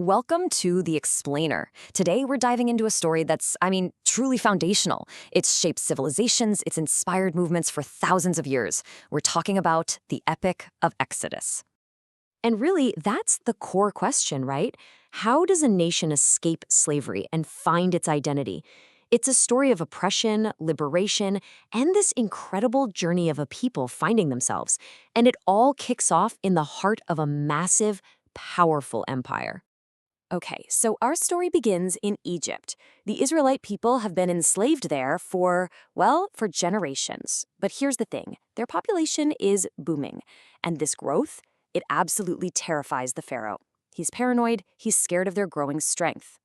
Welcome to The Explainer. Today we're diving into a story that's, truly foundational. It's shaped civilizations, it's inspired movements for thousands of years. We're talking about the Epic of Exodus. And really, that's the core question, right? How does a nation escape slavery and find its identity? It's a story of oppression, liberation, and this incredible journey of a people finding themselves. And it all kicks off in the heart of a massive, powerful empire. Okay, so our story begins in Egypt. The Israelite people have been enslaved there for generations. But here's the thing, their population is booming. And this growth, it absolutely terrifies the pharaoh. He's paranoid, he's scared of their growing strength.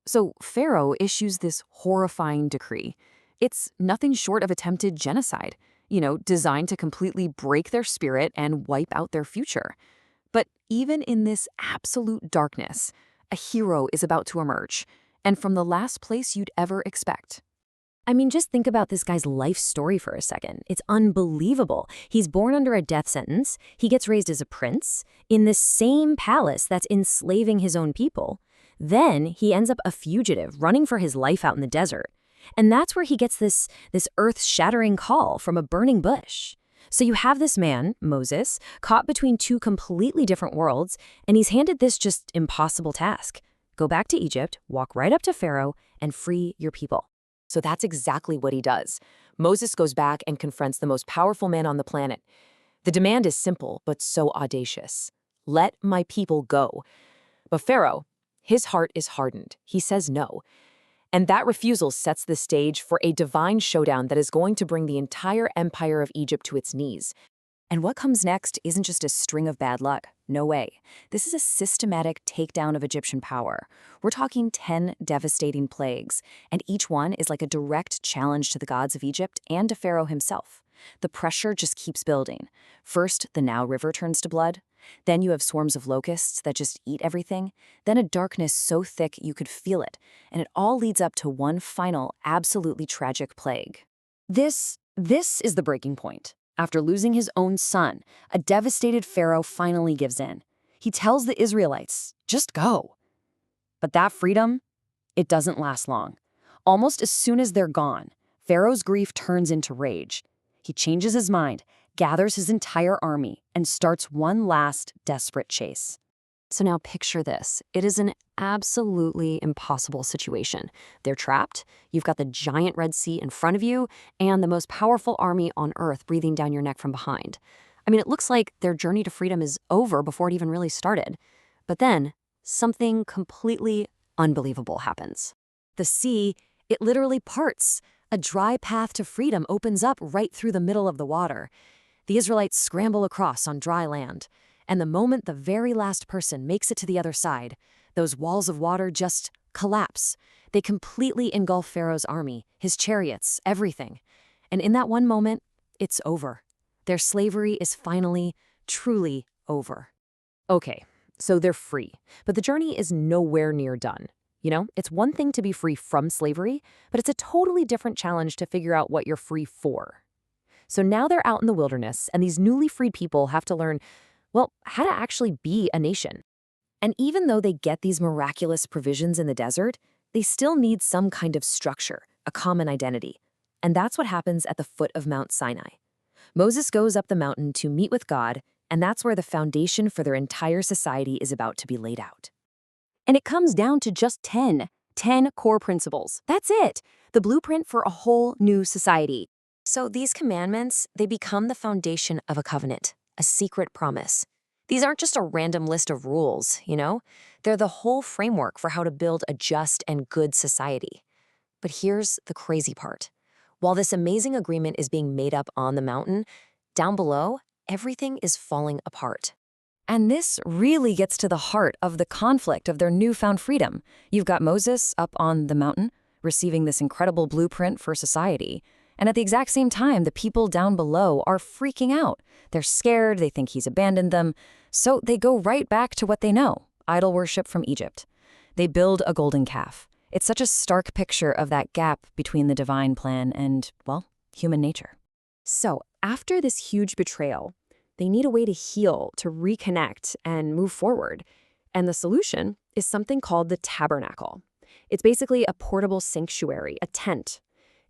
So Pharaoh issues this horrifying decree. It's nothing short of attempted genocide, designed to completely break their spirit and wipe out their future. But even in this absolute darkness, a hero is about to emerge, and from the last place you'd ever expect. Just think about this guy's life story for a second. It's unbelievable. He's born under a death sentence. He gets raised as a prince in the same palace that's enslaving his own people. Then he ends up a fugitive, running for his life out in the desert. And that's where he gets this earth-shattering call from a burning bush. So you have this man, Moses, caught between two completely different worlds, and he's handed this just impossible task. Go back to Egypt, walk right up to Pharaoh, and free your people. So that's exactly what he does. Moses goes back and confronts the most powerful man on the planet. The demand is simple, but so audacious. Let my people go. But Pharaoh, his heart is hardened. He says no. And that refusal sets the stage for a divine showdown that is going to bring the entire empire of Egypt to its knees. And what comes next isn't just a string of bad luck. No way. This is a systematic takedown of Egyptian power. We're talking 10 devastating plagues, and each one is like a direct challenge to the gods of Egypt and to Pharaoh himself. The pressure just keeps building. First, the Nile River turns to blood. Then you have swarms of locusts that just eat everything. Then a darkness so thick you could feel it. And it all leads up to one final, absolutely tragic plague. This is the breaking point. After losing his own son, a devastated Pharaoh finally gives in. He tells the Israelites, just go. But that freedom, it doesn't last long. Almost as soon as they're gone, Pharaoh's grief turns into rage. He changes his mind, gathers his entire army, and starts one last desperate chase. So now picture this. It is an absolutely impossible situation. They're trapped, you've got the giant Red Sea in front of you, and the most powerful army on earth breathing down your neck from behind. It looks like their journey to freedom is over before it even really started. But then, something completely unbelievable happens. The sea, it literally parts. A dry path to freedom opens up right through the middle of the water. The Israelites scramble across on dry land, and the moment the very last person makes it to the other side, those walls of water just collapse. They completely engulf Pharaoh's army, his chariots, everything. And in that one moment, it's over. Their slavery is finally, truly over. Okay, so they're free, but the journey is nowhere near done. It's one thing to be free from slavery, but it's a totally different challenge to figure out what you're free for. So now they're out in the wilderness, and these newly freed people have to learn, how to actually be a nation. And even though they get these miraculous provisions in the desert, they still need some kind of structure, a common identity. And that's what happens at the foot of Mount Sinai. Moses goes up the mountain to meet with God, and that's where the foundation for their entire society is about to be laid out. And it comes down to just 10 core principles. That's it, the blueprint for a whole new society. So these commandments, they become the foundation of a covenant, a secret promise. These aren't just a random list of rules, They're the whole framework for how to build a just and good society. But here's the crazy part. While this amazing agreement is being made up on the mountain, down below, everything is falling apart. And this really gets to the heart of the conflict of their newfound freedom. You've got Moses up on the mountain, receiving this incredible blueprint for society. And at the exact same time, the people down below are freaking out. They're scared, they think he's abandoned them. So they go right back to what they know, idol worship from Egypt. They build a golden calf. It's such a stark picture of that gap between the divine plan and, human nature. So after this huge betrayal, they need a way to heal, to reconnect, and move forward. And the solution is something called the tabernacle. It's basically a portable sanctuary, a tent.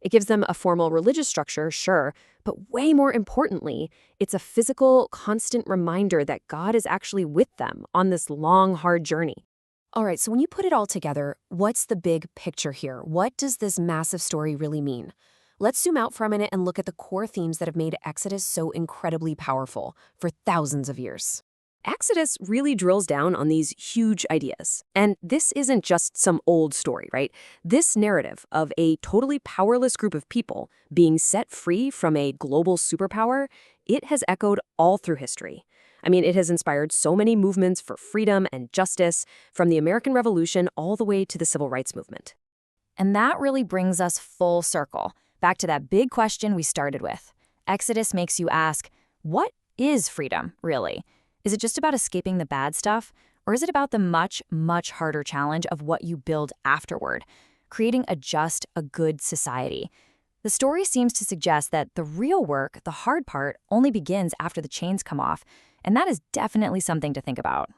It gives them a formal religious structure, sure, but way more importantly, it's a physical, constant reminder that God is actually with them on this long, hard journey. All right, so when you put it all together, what's the big picture here? What does this massive story really mean? Let's zoom out for a minute and look at the core themes that have made Exodus so incredibly powerful for thousands of years. Exodus really drills down on these huge ideas. And this isn't just some old story, right? This narrative of a totally powerless group of people being set free from a global superpower, it has echoed all through history. I mean, it has inspired so many movements for freedom and justice, from the American Revolution all the way to the Civil Rights Movement. And that really brings us full circle, back to that big question we started with. Exodus makes you ask, what is freedom, really? Is it just about escaping the bad stuff? Or is it about the much, much harder challenge of what you build afterward, creating a good society? The story seems to suggest that the real work, the hard part, only begins after the chains come off, and that is definitely something to think about.